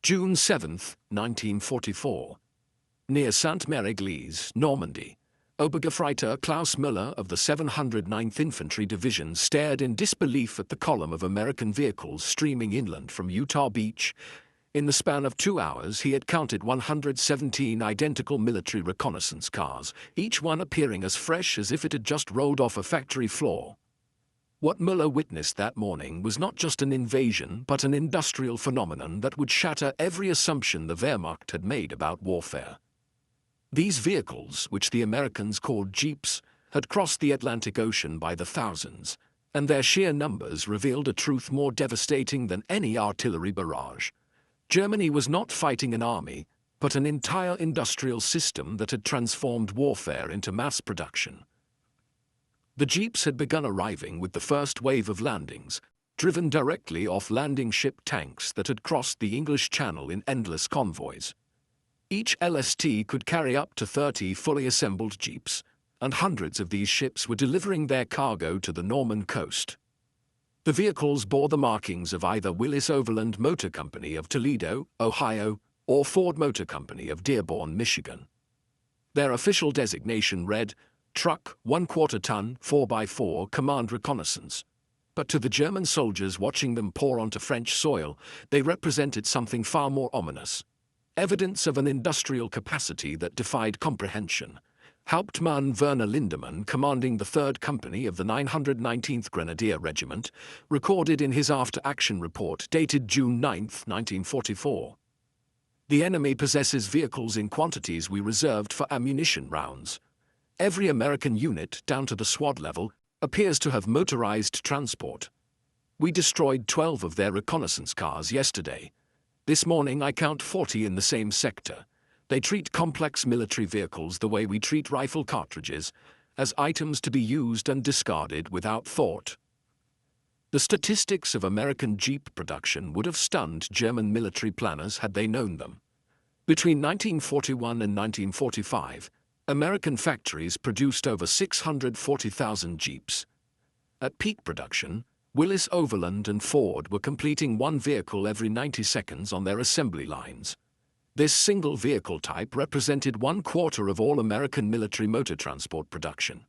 June 7, 1944. Near Sainte-Mère-Église, Normandy, Obergefreiter Klaus Müller of the 709th Infantry Division stared in disbelief at the column of American vehicles streaming inland from Utah Beach. In the span of 2 hours, he had counted 117 identical military reconnaissance cars, each one appearing as fresh as if it had just rolled off a factory floor. What Müller witnessed that morning was not just an invasion, but an industrial phenomenon that would shatter every assumption the Wehrmacht had made about warfare. These vehicles, which the Americans called jeeps, had crossed the Atlantic Ocean by the thousands, and their sheer numbers revealed a truth more devastating than any artillery barrage. Germany was not fighting an army, but an entire industrial system that had transformed warfare into mass production. The jeeps had begun arriving with the first wave of landings, driven directly off landing ship tanks that had crossed the English Channel in endless convoys. Each LST could carry up to 30 fully assembled jeeps, and hundreds of these ships were delivering their cargo to the Norman coast. The vehicles bore the markings of either Willys Overland Motor Company of Toledo, Ohio, or Ford Motor Company of Dearborn, Michigan. Their official designation read, Truck 1/4 ton 4x4 Command Reconnaissance. But to the German soldiers watching them pour onto French soil, they represented something far more ominous. Evidence of an industrial capacity that defied comprehension. Hauptmann Werner Lindemann, commanding the 3rd Company of the 919th Grenadier Regiment, recorded in his after-action report dated June 9, 1944. The enemy possesses vehicles in quantities we reserved for ammunition rounds. Every American unit, down to the SWAT level, appears to have motorized transport. We destroyed 12 of their reconnaissance cars yesterday. This morning I count 40 in the same sector. They treat complex military vehicles the way we treat rifle cartridges, as items to be used and discarded without thought. The statistics of American Jeep production would have stunned German military planners had they known them. Between 1941 and 1945, American factories produced over 640,000 Jeeps. At peak production, Willys Overland and Ford were completing one vehicle every 90 seconds on their assembly lines. This single vehicle type represented 1/4 of all American military motor transport production.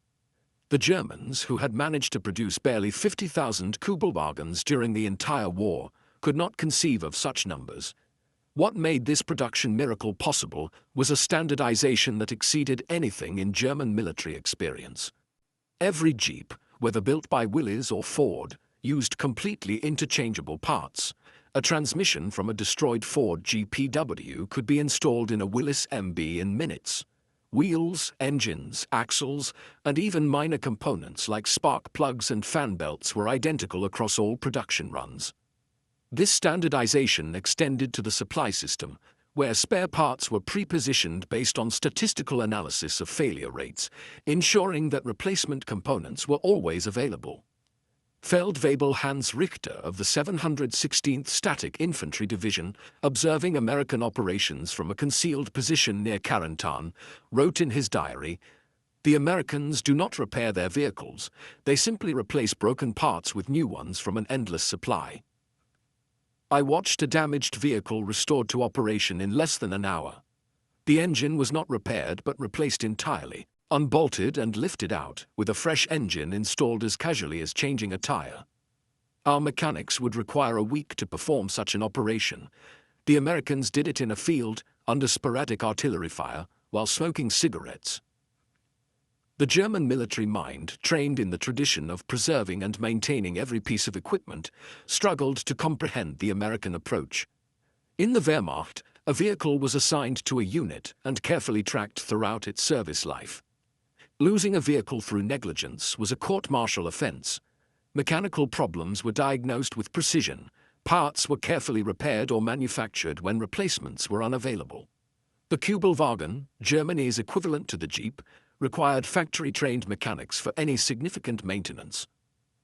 The Germans, who had managed to produce barely 50,000 Kübelwagens during the entire war, could not conceive of such numbers. What made this production miracle possible was a standardization that exceeded anything in German military experience. Every Jeep, whether built by Willys or Ford, used completely interchangeable parts. A transmission from a destroyed Ford GPW could be installed in a Willys MB in minutes. Wheels, engines, axles, and even minor components like spark plugs and fan belts were identical across all production runs. This standardization extended to the supply system, where spare parts were pre-positioned based on statistical analysis of failure rates, ensuring that replacement components were always available. Feldwebel Hans Richter of the 716th Static Infantry Division, observing American operations from a concealed position near Carentan, wrote in his diary, "The Americans do not repair their vehicles, they simply replace broken parts with new ones from an endless supply." I watched a damaged vehicle restored to operation in less than an hour. The engine was not repaired but replaced entirely, unbolted and lifted out, with a fresh engine installed as casually as changing a tire. Our mechanics would require a week to perform such an operation. The Americans did it in a field, under sporadic artillery fire, while smoking cigarettes. The German military mind, trained in the tradition of preserving and maintaining every piece of equipment, struggled to comprehend the American approach. In the Wehrmacht, a vehicle was assigned to a unit and carefully tracked throughout its service life. Losing a vehicle through negligence was a court-martial offense. Mechanical problems were diagnosed with precision. Parts were carefully repaired or manufactured when replacements were unavailable. The Kübelwagen, Germany's equivalent to the Jeep, required factory-trained mechanics for any significant maintenance.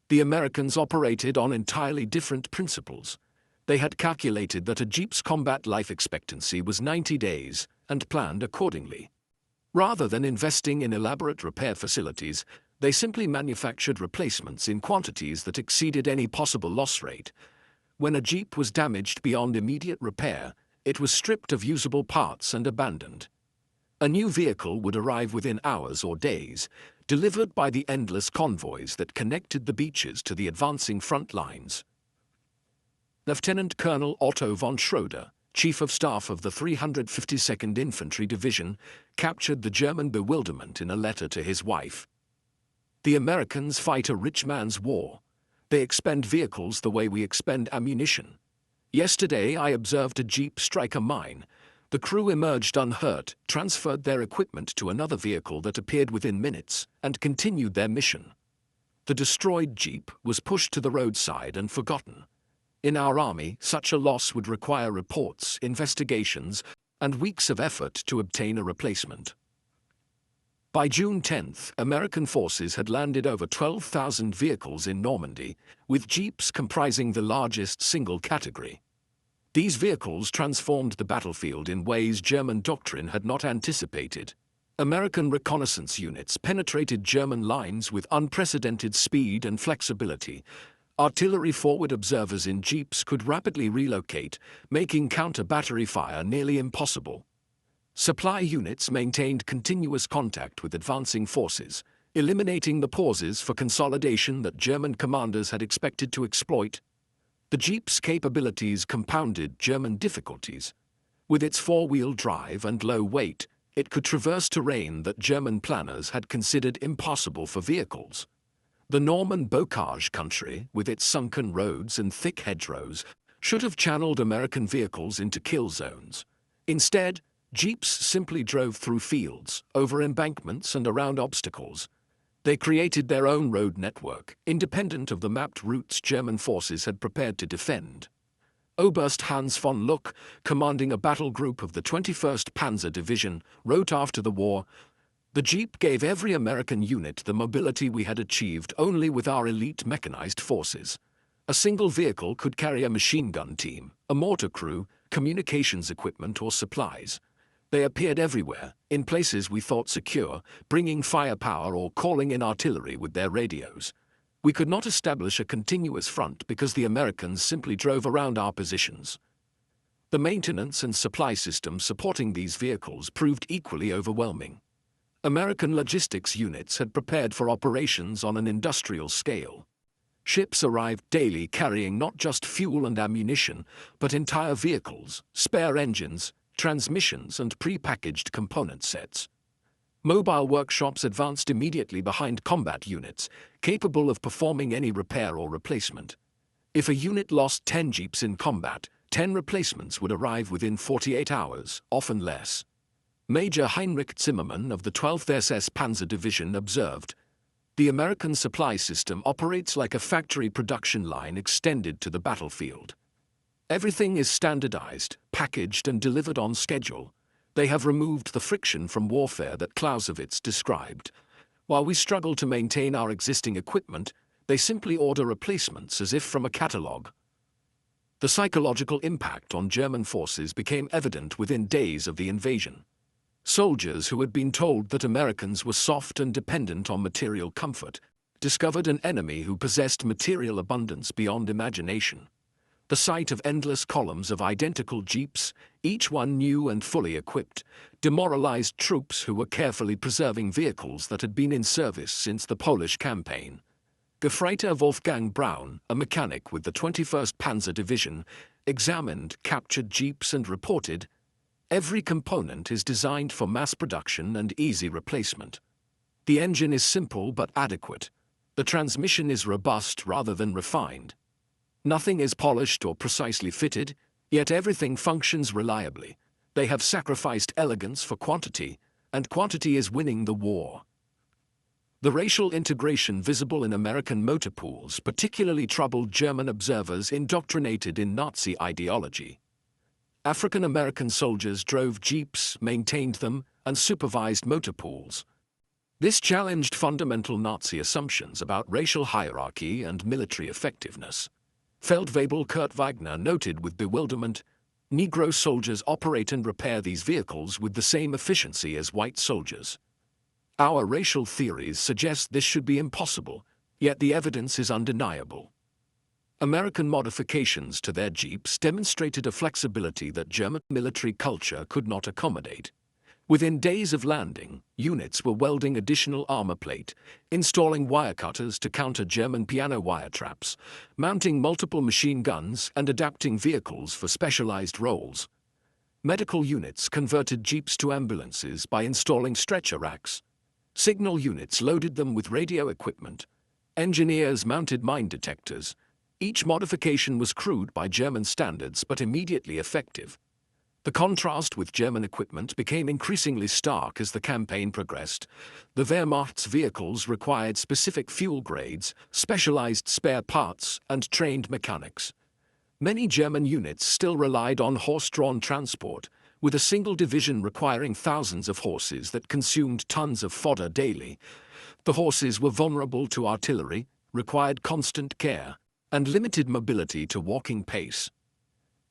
The Americans operated on entirely different principles. They had calculated that a Jeep's combat life expectancy was 90 days and planned accordingly. Rather than investing in elaborate repair facilities, they simply manufactured replacements in quantities that exceeded any possible loss rate. When a Jeep was damaged beyond immediate repair, it was stripped of usable parts and abandoned. A new vehicle would arrive within hours or days, delivered by the endless convoys that connected the beaches to the advancing front lines. Lieutenant Colonel Otto von Schroeder, Chief of Staff of the 352nd Infantry Division, captured the German bewilderment in a letter to his wife. The Americans fight a rich man's war. They expend vehicles the way we expend ammunition. Yesterday I observed a jeep strike a mine. The crew emerged unhurt, transferred their equipment to another vehicle that appeared within minutes, and continued their mission. The destroyed jeep was pushed to the roadside and forgotten. In our army, such a loss would require reports, investigations, and weeks of effort to obtain a replacement. By June 10th, American forces had landed over 12,000 vehicles in Normandy, with jeeps comprising the largest single category. These vehicles transformed the battlefield in ways German doctrine had not anticipated. American reconnaissance units penetrated German lines with unprecedented speed and flexibility. Artillery forward observers in jeeps could rapidly relocate, making counter-battery fire nearly impossible. Supply units maintained continuous contact with advancing forces, eliminating the pauses for consolidation that German commanders had expected to exploit. The jeep's capabilities compounded German difficulties. With its four-wheel drive and low weight, it could traverse terrain that German planners had considered impossible for vehicles. The Norman bocage country, with its sunken roads and thick hedgerows, should have channeled American vehicles into kill zones. Instead, jeeps simply drove through fields, over embankments and around obstacles. They created their own road network, independent of the mapped routes German forces had prepared to defend. Oberst Hans von Luck, commanding a battle group of the 21st Panzer Division, wrote after the war, "The jeep gave every American unit the mobility we had achieved only with our elite mechanized forces. A single vehicle could carry a machine gun team, a mortar crew, communications equipment or supplies. They appeared everywhere, in places we thought secure, bringing firepower or calling in artillery with their radios. We could not establish a continuous front because the Americans simply drove around our positions." The maintenance and supply system supporting these vehicles proved equally overwhelming. American logistics units had prepared for operations on an industrial scale. Ships arrived daily carrying not just fuel and ammunition, but entire vehicles, spare engines, transmissions and pre-packaged component sets. Mobile workshops advanced immediately behind combat units, capable of performing any repair or replacement. If a unit lost 10 jeeps in combat, 10 replacements would arrive within 48 hours, often less. Major Heinrich Zimmermann of the 12th SS Panzer Division observed, "The American supply system operates like a factory production line extended to the battlefield. Everything is standardized, packaged and delivered on schedule. They have removed the friction from warfare that Clausewitz described. While we struggle to maintain our existing equipment, they simply order replacements as if from a catalogue." The psychological impact on German forces became evident within days of the invasion. Soldiers who had been told that Americans were soft and dependent on material comfort discovered an enemy who possessed material abundance beyond imagination. The sight of endless columns of identical jeeps, each one new and fully equipped, demoralized troops who were carefully preserving vehicles that had been in service since the Polish campaign. Gefreiter Wolfgang Braun, a mechanic with the 21st Panzer Division, examined captured jeeps and reported, "Every component is designed for mass production and easy replacement. The engine is simple but adequate. The transmission is robust rather than refined. Nothing is polished or precisely fitted, yet everything functions reliably. They have sacrificed elegance for quantity, and quantity is winning the war." The racial integration visible in American motor pools particularly troubled German observers indoctrinated in Nazi ideology. African American soldiers drove jeeps, maintained them, and supervised motor pools. This challenged fundamental Nazi assumptions about racial hierarchy and military effectiveness. Feldwebel Kurt Wagner noted with bewilderment, "Negro soldiers operate and repair these vehicles with the same efficiency as white soldiers. Our racial theories suggest this should be impossible, yet the evidence is undeniable." American modifications to their Jeeps demonstrated a flexibility that German military culture could not accommodate. Within days of landing, units were welding additional armor plate, installing wire cutters to counter German piano wire traps, mounting multiple machine guns, and adapting vehicles for specialized roles. Medical units converted Jeeps to ambulances by installing stretcher racks. Signal units loaded them with radio equipment. Engineers mounted mine detectors. Each modification was crude by German standards but immediately effective. The contrast with German equipment became increasingly stark as the campaign progressed. The Wehrmacht's vehicles required specific fuel grades, specialized spare parts, and trained mechanics. Many German units still relied on horse-drawn transport, with a single division requiring thousands of horses that consumed tons of fodder daily. The horses were vulnerable to artillery, required constant care, and limited mobility to walking pace.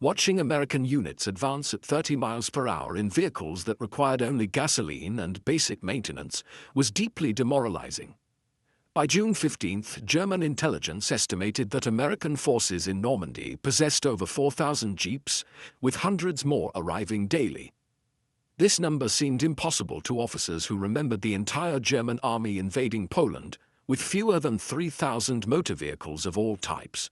Watching American units advance at 30 miles per hour in vehicles that required only gasoline and basic maintenance was deeply demoralizing. By June 15, German intelligence estimated that American forces in Normandy possessed over 4,000 Jeeps, with hundreds more arriving daily. This number seemed impossible to officers who remembered the entire German army invading Poland, with fewer than 3,000 motor vehicles of all types.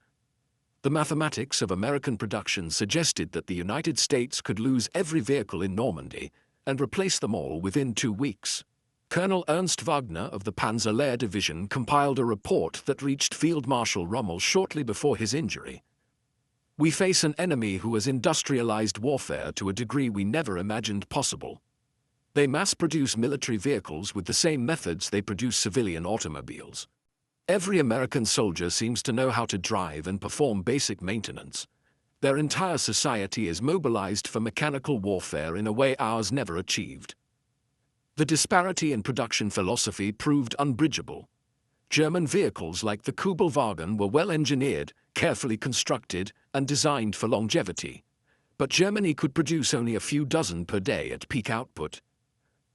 The mathematics of American production suggested that the United States could lose every vehicle in Normandy and replace them all within 2 weeks. Colonel Ernst Wagner of the Panzer-Lehr Division compiled a report that reached Field Marshal Rommel shortly before his injury. "We face an enemy who has industrialized warfare to a degree we never imagined possible. They mass-produce military vehicles with the same methods they produce civilian automobiles. Every American soldier seems to know how to drive and perform basic maintenance. Their entire society is mobilized for mechanical warfare in a way ours never achieved." The disparity in production philosophy proved unbridgeable. German vehicles like the Kübelwagen were well engineered, carefully constructed, and designed for longevity. But Germany could produce only a few dozen per day at peak output.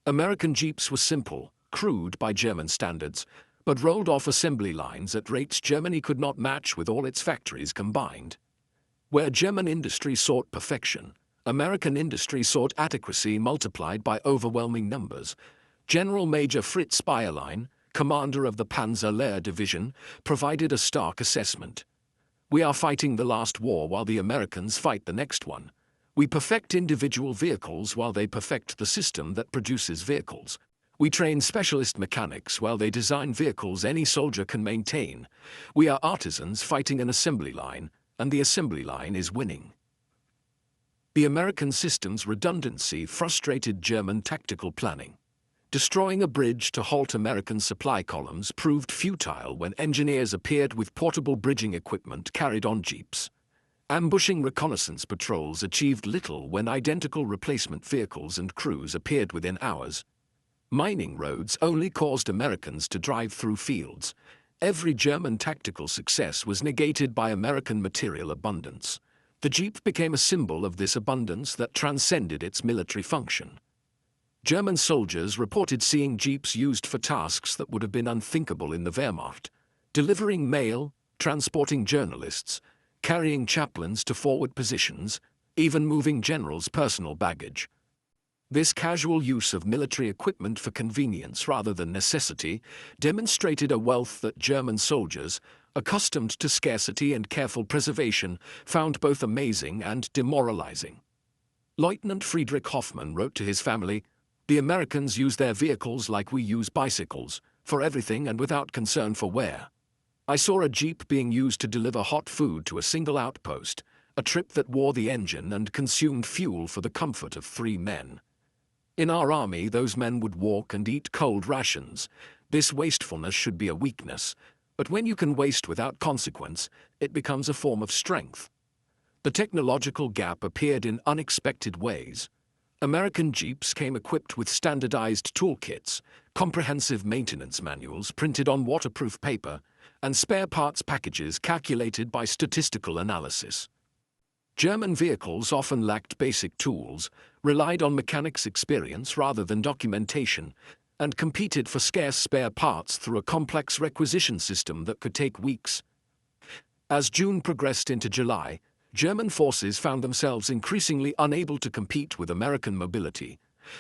American Jeeps were simple, crude by German standards, but rolled off assembly lines at rates Germany could not match with all its factories combined. Where German industry sought perfection, American industry sought adequacy multiplied by overwhelming numbers. General Major Fritz Bayerlein, commander of the Panzer-Lehr Division, provided a stark assessment. "We are fighting the last war while the Americans fight the next one. We perfect individual vehicles while they perfect the system that produces vehicles. We train specialist mechanics while they design vehicles any soldier can maintain. We are artisans fighting an assembly line, and the assembly line is winning." The American system's redundancy frustrated German tactical planning. Destroying a bridge to halt American supply columns proved futile when engineers appeared with portable bridging equipment carried on Jeeps. Ambushing reconnaissance patrols achieved little when identical replacement vehicles and crews appeared within hours. Mining roads only caused Americans to drive through fields. Every German tactical success was negated by American material abundance. The Jeep became a symbol of this abundance that transcended its military function. German soldiers reported seeing Jeeps used for tasks that would have been unthinkable in the Wehrmacht: delivering mail, transporting journalists, carrying chaplains to forward positions, even moving generals' personal baggage. This casual use of military equipment for convenience rather than necessity demonstrated a wealth that German soldiers, accustomed to scarcity and careful preservation, found both amazing and demoralizing. Lieutenant Friedrich Hoffmann wrote to his family, "The Americans use their vehicles like we use bicycles, for everything and without concern for wear. I saw a Jeep being used to deliver hot food to a single outpost, a trip that wore the engine and consumed fuel for the comfort of 3 men. In our army, those men would walk and eat cold rations. This wastefulness should be a weakness, but when you can waste without consequence, it becomes a form of strength." The technological gap appeared in unexpected ways. American Jeeps came equipped with standardized toolkits, comprehensive maintenance manuals printed on waterproof paper, and spare parts packages calculated by statistical analysis. German vehicles often lacked basic tools, relied on mechanics' experience rather than documentation, and competed for scarce spare parts through a complex requisition system that could take weeks. As June progressed into July, German forces found themselves increasingly unable to compete with American mobility.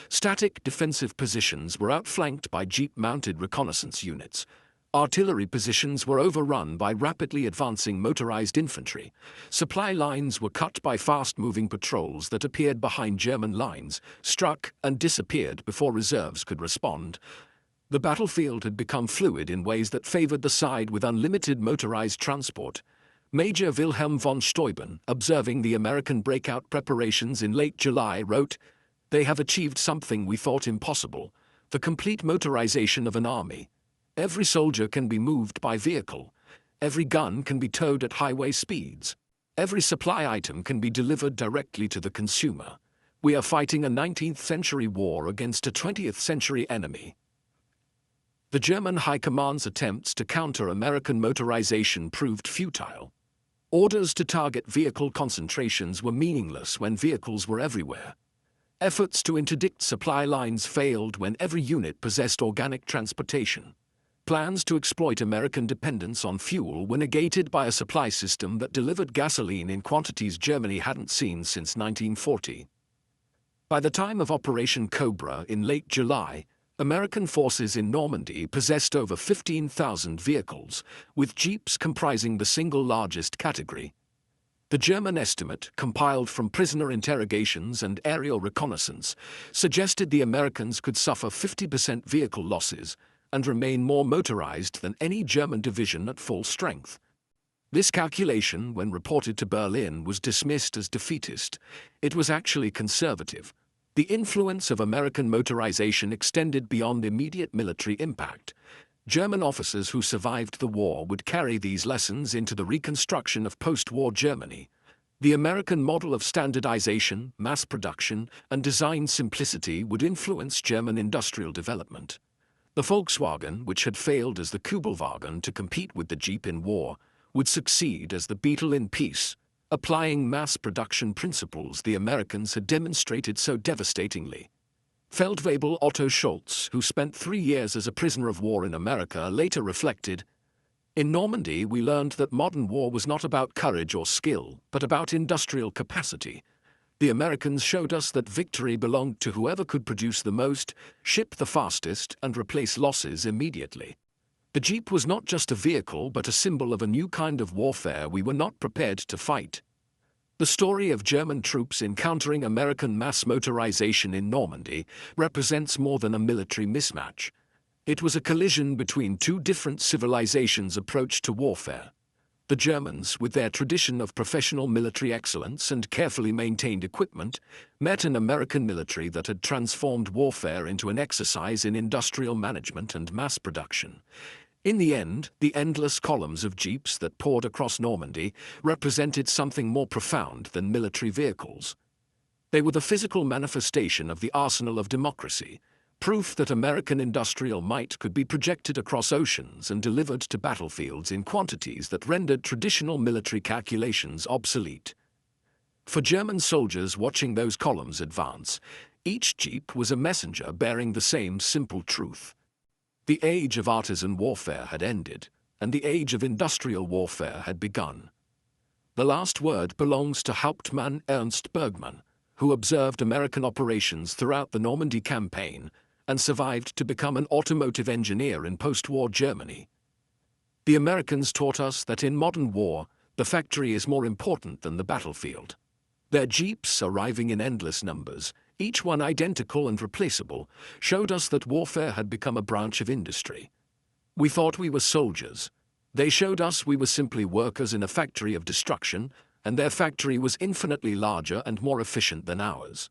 Static defensive positions were outflanked by jeep-mounted reconnaissance units. Artillery positions were overrun by rapidly advancing motorized infantry. Supply lines were cut by fast-moving patrols that appeared behind German lines, struck and disappeared before reserves could respond. The battlefield had become fluid in ways that favored the side with unlimited motorized transport. Major Wilhelm von Steuben, observing the American breakout preparations in late July, wrote, "They have achieved something we thought impossible, the complete motorization of an army. Every soldier can be moved by vehicle. Every gun can be towed at highway speeds. Every supply item can be delivered directly to the consumer. We are fighting a 19th-century war against a 20th-century enemy." The German High Command's attempts to counter American motorization proved futile. Orders to target vehicle concentrations were meaningless when vehicles were everywhere. Efforts to interdict supply lines failed when every unit possessed organic transportation. Plans to exploit American dependence on fuel were negated by a supply system that delivered gasoline in quantities Germany hadn't seen since 1940. By the time of Operation Cobra in late July, American forces in Normandy possessed over 15,000 vehicles, with jeeps comprising the single largest category. The German estimate, compiled from prisoner interrogations and aerial reconnaissance, suggested the Americans could suffer 50% vehicle losses and remain more motorized than any German division at full strength. This calculation, when reported to Berlin, was dismissed as defeatist. It was actually conservative. The influence of American motorization extended beyond immediate military impact. German officers who survived the war would carry these lessons into the reconstruction of post-war Germany. The American model of standardization, mass production, and design simplicity would influence German industrial development. The Volkswagen, which had failed as the Kübelwagen to compete with the Jeep in war, would succeed as the Beetle in peace, applying mass production principles the Americans had demonstrated so devastatingly. Feldwebel Otto Schultz, who spent 3 years as a prisoner of war in America, later reflected, "In Normandy we learned that modern war was not about courage or skill, but about industrial capacity. The Americans showed us that victory belonged to whoever could produce the most, ship the fastest, and replace losses immediately." The Jeep was not just a vehicle but a symbol of a new kind of warfare we were not prepared to fight. The story of German troops encountering American mass motorization in Normandy represents more than a military mismatch. It was a collision between two different civilizations' approach to warfare. The Germans, with their tradition of professional military excellence and carefully maintained equipment, met an American military that had transformed warfare into an exercise in industrial management and mass production. In the end, the endless columns of jeeps that poured across Normandy represented something more profound than military vehicles. They were the physical manifestation of the arsenal of democracy, proof that American industrial might could be projected across oceans and delivered to battlefields in quantities that rendered traditional military calculations obsolete. For German soldiers watching those columns advance, each jeep was a messenger bearing the same simple truth. The age of artisan warfare had ended, and the age of industrial warfare had begun. The last word belongs to Hauptmann Ernst Bergmann, who observed American operations throughout the Normandy campaign and survived to become an automotive engineer in post-war Germany. The Americans taught us that in modern war, the factory is more important than the battlefield. Their jeeps, arriving in endless numbers, each one identical and replaceable, showed us that warfare had become a branch of industry. We thought we were soldiers. They showed us we were simply workers in a factory of destruction, and their factory was infinitely larger and more efficient than ours.